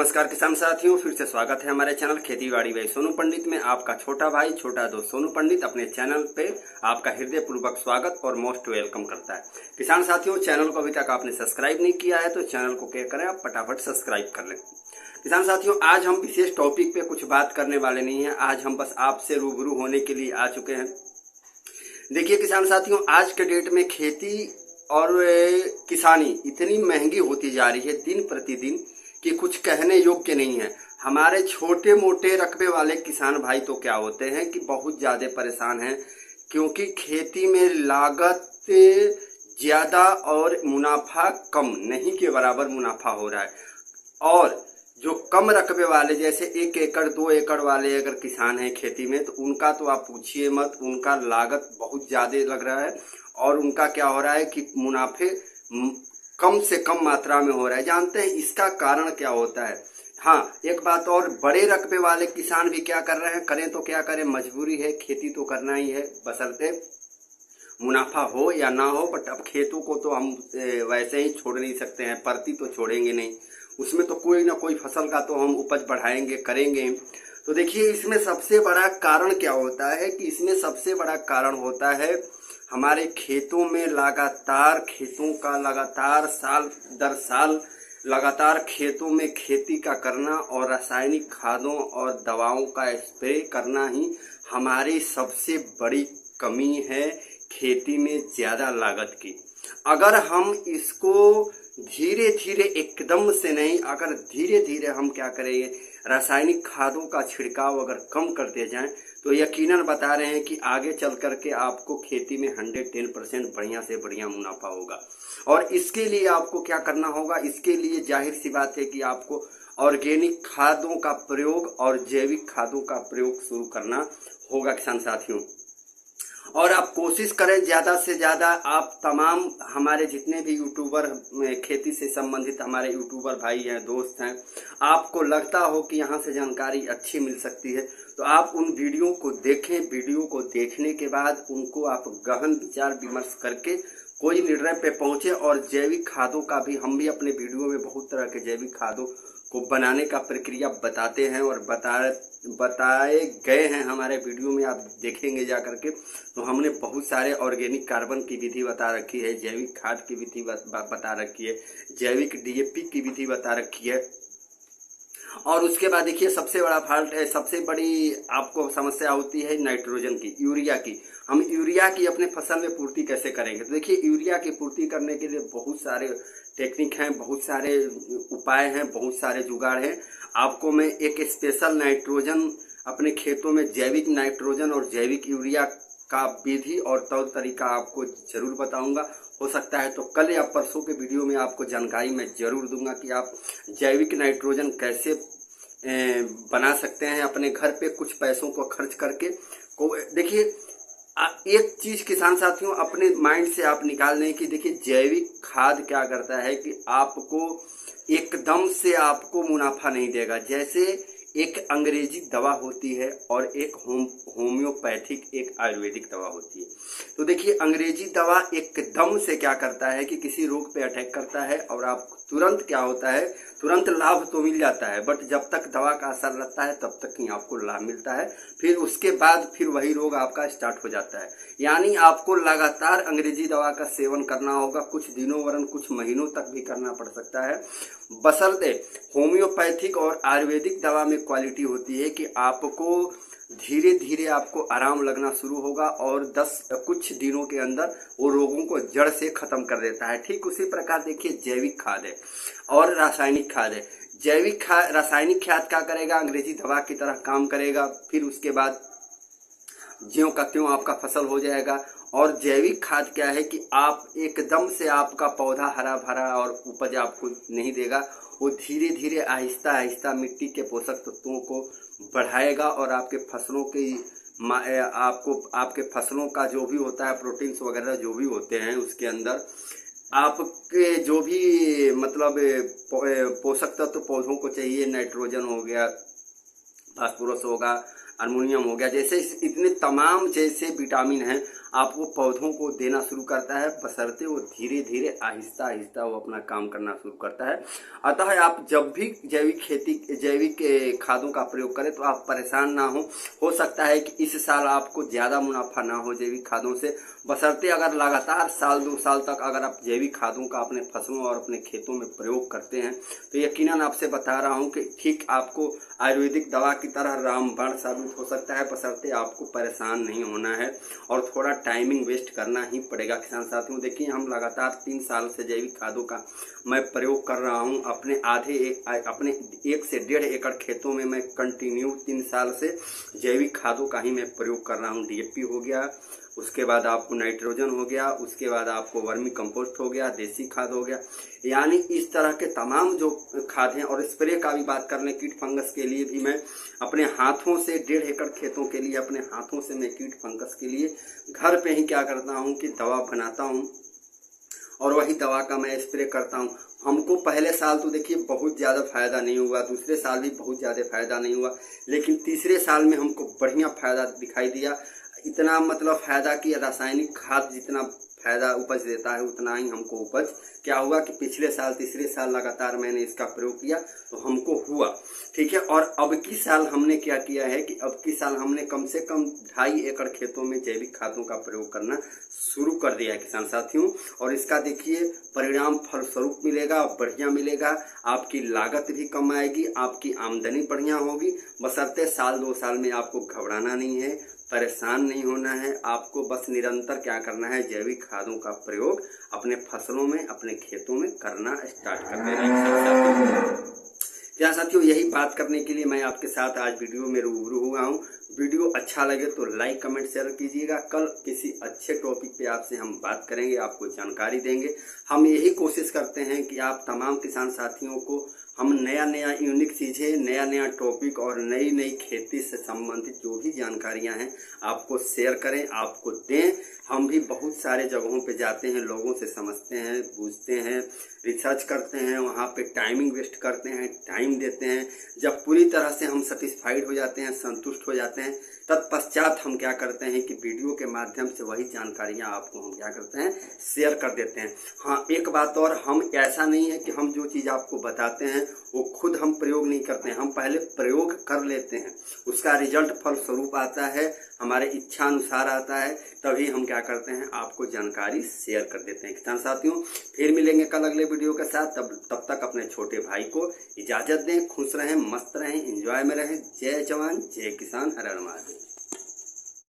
नमस्कार किसान साथियों, फिर से स्वागत है हमारे चैनल खेती बाड़ी बाई सोनू पंडित में। आपका छोटा भाई छोटा दोस्त सोनू पंडित अपने चैनल पे आपका हृदय पूर्वक स्वागत और मोस्ट वेलकम करता है। किसान साथियों, चैनल को अभी तक आपने सब्सक्राइब नहीं किया है तो चैनल को क्या करें, आप फटाफट सब्सक्राइब कर लें। किसान साथियों, आज हम विशेष टॉपिक पे कुछ बात करने वाले नहीं है। आज हम बस आपसे रूबरू होने के लिए आ चुके हैं। देखिए किसान साथियों, आज के डेट में खेती और किसानी इतनी महंगी होती जा रही है दिन प्रतिदिन कि कुछ कहने योग्य नहीं है। हमारे छोटे मोटे रकबे वाले किसान भाई तो क्या होते हैं कि बहुत ज़्यादा परेशान हैं, क्योंकि खेती में लागत ज़्यादा और मुनाफा कम, नहीं के बराबर मुनाफा हो रहा है। और जो कम रकबे वाले जैसे 1 एकड़ 2 एकड़ वाले अगर किसान हैं खेती में, तो उनका तो आप पूछिए मत, उनका लागत बहुत ज़्यादा लग रहा है और उनका क्या हो रहा है कि मुनाफे कम से कम मात्रा में हो रहा है। जानते हैं इसका कारण क्या होता है? हाँ, एक बात और, बड़े रकबे वाले किसान भी क्या कर रहे हैं, करें तो क्या करें, मजबूरी है, खेती तो करना ही है, बशर्ते मुनाफा हो या ना हो। बट अब खेतों को तो हम वैसे ही छोड़ नहीं सकते हैं, परती तो छोड़ेंगे नहीं, उसमें तो कोई ना कोई फसल का तो हम उपज बढ़ाएंगे करेंगे। तो देखिए इसमें सबसे बड़ा कारण क्या होता है कि इसमें सबसे बड़ा कारण होता है हमारे खेतों में लगातार साल दर साल लगातार खेतों में खेती का करना और रासायनिक खादों और दवाओं का स्प्रे करना ही हमारी सबसे बड़ी कमी है खेती में ज़्यादा लागत की। अगर हम इसको धीरे धीरे, एकदम से नहीं, अगर धीरे धीरे हम क्या करेंगे, रासायनिक खादों का छिड़काव अगर कम करते जाएं तो यकीनन बता रहे हैं कि आगे चल करके आपको खेती में 110% बढ़िया से बढ़िया मुनाफा होगा। और इसके लिए आपको क्या करना होगा, इसके लिए जाहिर सी बात है कि आपको ऑर्गेनिक खादों का प्रयोग और जैविक खादों का प्रयोग शुरू करना होगा किसान साथियों। और आप कोशिश करें ज़्यादा से ज़्यादा, आप तमाम हमारे जितने भी यूट्यूबर, खेती से संबंधित हमारे यूट्यूबर भाई हैं, दोस्त हैं, आपको लगता हो कि यहाँ से जानकारी अच्छी मिल सकती है तो आप उन वीडियो को देखें। वीडियो को देखने के बाद उनको आप गहन विचार विमर्श करके कोई निर्णय पे पहुँचे। और जैविक खादों का भी हम भी अपने वीडियो में बहुत तरह के जैविक खादों को बनाने का प्रक्रिया बताते हैं और बताए गए हैं हमारे वीडियो में, आप देखेंगे जा करके। तो हमने बहुत सारे ऑर्गेनिक कार्बन की विधि बता रखी है, जैविक खाद की विधि बता रखी है, जैविक डीएपी की विधि बता रखी है। और उसके बाद देखिए सबसे बड़ा फॉल्ट है, सबसे बड़ी आपको समस्या होती है नाइट्रोजन की, यूरिया की। हम यूरिया की अपने फसल में पूर्ति कैसे करेंगे? तो देखिए यूरिया की पूर्ति करने के लिए बहुत सारे टेक्निक हैं, बहुत सारे उपाय हैं, बहुत सारे जुगाड़ हैं। आपको मैं एक स्पेशल नाइट्रोजन अपने खेतों में, जैविक नाइट्रोजन और जैविक यूरिया का विधि और तौर तरीका आपको जरूर बताऊंगा। हो सकता है तो कल या परसों के वीडियो में आपको जानकारी मैं जरूर दूंगा कि आप जैविक नाइट्रोजन कैसे बना सकते हैं अपने घर पे कुछ पैसों को खर्च करके। देखिए एक चीज किसान साथियों अपने माइंड से आप निकाल दें कि देखिए जैविक खाद क्या करता है कि आपको एकदम से आपको मुनाफा नहीं देगा। जैसे एक अंग्रेजी दवा होती है और एक होम्योपैथिक, एक आयुर्वेदिक दवा होती है। तो देखिए अंग्रेजी दवा एकदम से क्या करता है कि किसी रोग पे अटैक करता है और आप तुरंत क्या होता है, तुरंत लाभ तो मिल जाता है, बट जब तक दवा का असर रहता है तब तक ही आपको लाभ मिलता है। फिर उसके बाद फिर वही रोग आपका स्टार्ट हो जाता है। यानी आपको लगातार अंग्रेजी दवा का सेवन करना होगा, कुछ दिनों वरन कुछ महीनों तक भी करना पड़ सकता है। बशर्ते होम्योपैथिक और आयुर्वेदिक दवा में क्वालिटी होती है कि आपको धीरे धीरे आपको आराम लगना शुरू होगा और कुछ दिनों के अंदर वो रोगों को जड़ से खत्म कर देता है। ठीक उसी प्रकार देखिए जैविक खाद है और रासायनिक खाद है। रासायनिक खाद क्या करेगा, अंग्रेजी दवा की तरह काम करेगा, फिर उसके बाद ज्यों का त्यों आपका फसल हो जाएगा। और जैविक खाद क्या है कि आप एकदम से आपका पौधा हरा भरा और उपज आपको नहीं देगा, वो धीरे धीरे आहिस्ता आहिस्ता मिट्टी के पोषक तत्वों को बढ़ाएगा और आपके फसलों की आपके फसलों का जो भी होता है, प्रोटीन्स वगैरह जो भी होते हैं उसके अंदर आपके जो भी मतलब पोषक तत्व पौधों को चाहिए, नाइट्रोजन हो गया, फास्फोरस होगा, अमोनियम हो गया, जैसे इतने तमाम जैसे विटामिन हैं आपको पौधों को देना शुरू करता है, बशर्ते वो धीरे धीरे आहिस्ता आहिस्ता वो अपना काम करना शुरू करता है। अतः आप जब भी जैविक खादों का प्रयोग करें तो आप परेशान ना हो सकता है कि इस साल आपको ज़्यादा मुनाफा ना हो जैविक खादों से, बशर्ते अगर लगातार साल 2 साल तक अगर आप जैविक खादों का अपने फसलों और अपने खेतों में प्रयोग करते हैं तो यकीनन आपसे बता रहा हूं कि ठीक आपको आयुर्वेदिक दवा की तरह रामबाण साबित हो सकता है, बशर्ते आपको परेशान नहीं होना है और थोड़ा टाइमिंग वेस्ट करना ही पड़ेगा। किसान साथियों, देखिए हम लगातार 3 साल से जैविक खादों का मैं प्रयोग कर रहा हूं अपने 1 से 1.5 एकड़ खेतों में मैं कंटिन्यू 3 साल से जैविक खादों का ही मैं प्रयोग कर रहा हूं। डीएपी हो गया, उसके बाद आपको नाइट्रोजन हो गया, उसके बाद आपको वर्मी कंपोस्ट हो गया, देसी खाद हो गया, यानी इस तरह के तमाम जो खाद हैं। और स्प्रे का भी बात कर लें, कीट फंगस के लिए भी मैं अपने हाथों से 1.5 एकड़ खेतों के लिए अपने हाथों से मैं कीट फंगस के लिए घर पे ही क्या करता हूं कि दवा बनाता हूं और वही दवा का मैं स्प्रे करता हूं। हमको पहले साल तो देखिए बहुत ज़्यादा फायदा नहीं हुआ, दूसरे साल भी बहुत ज़्यादा फायदा नहीं हुआ, लेकिन तीसरे साल में हमको बढ़िया फायदा दिखाई दिया। इतना मतलब फायदा कि रासायनिक खाद जितना फायदा उपज देता है उतना ही हमको उपज क्या हुआ कि पिछले साल तीसरे साल लगातार मैंने इसका प्रयोग किया तो हमको हुआ, ठीक है। और अब की साल हमने क्या किया है कि अब की साल हमने कम से कम 2.5 एकड़ खेतों में जैविक खादों का प्रयोग करना शुरू कर दिया है किसान साथियों। और इसका देखिए परिणाम फलस्वरूप मिलेगा, बढ़िया मिलेगा, आपकी लागत भी कम आएगी, आपकी आमदनी बढ़िया होगी, बशर्ते साल 2 साल में आपको घबराना नहीं है, परेशान नहीं होना है। आपको बस निरंतर क्या करना है, जैविक खादों का प्रयोग अपने फसलों में अपने खेतों में करना स्टार्ट कर देना है। क्या साथियों, यही बात करने के लिए मैं आपके साथ आज वीडियो में रूबरू हुआ हूँ। वीडियो अच्छा लगे तो लाइक कमेंट शेयर कीजिएगा। कल किसी अच्छे टॉपिक पे आपसे हम बात करेंगे, आपको जानकारी देंगे। हम यही कोशिश करते हैं कि आप तमाम किसान साथियों को हम नया नया यूनिक चीज़ें, नया नया टॉपिक और नई नई खेती से संबंधित जो भी जानकारियां हैं आपको शेयर करें, आपको दें। हम भी बहुत सारे जगहों पे जाते हैं, लोगों से समझते हैं, पूछते हैं, रिसर्च करते हैं, वहाँ पे टाइमिंग वेस्ट करते हैं, टाइम देते हैं। जब पूरी तरह से हम सेटिस्फाइड हो जाते हैं, संतुष्ट हो जाते हैं, तत्पश्चात हम क्या करते हैं कि वीडियो के माध्यम से वही जानकारियां आपको हम क्या करते हैं, शेयर कर देते हैं। हाँ, एक बात और, हम ऐसा नहीं है कि हम जो चीज़ आपको बताते हैं वो खुद हम प्रयोग नहीं करते हैं, हम पहले प्रयोग कर लेते हैं, उसका रिजल्ट फल स्वरूप आता है, हमारे इच्छा अनुसार आता है, तभी हम क्या करते हैं आपको जानकारी शेयर कर देते हैं। किसान साथियों, फिर मिलेंगे कल अगले वीडियो के साथ। तब तक अपने छोटे भाई को इजाज़त दें। खुश रहें, मस्त रहें, एंजॉय में रहें। जय जवान जय किसान, हर हर महादेव।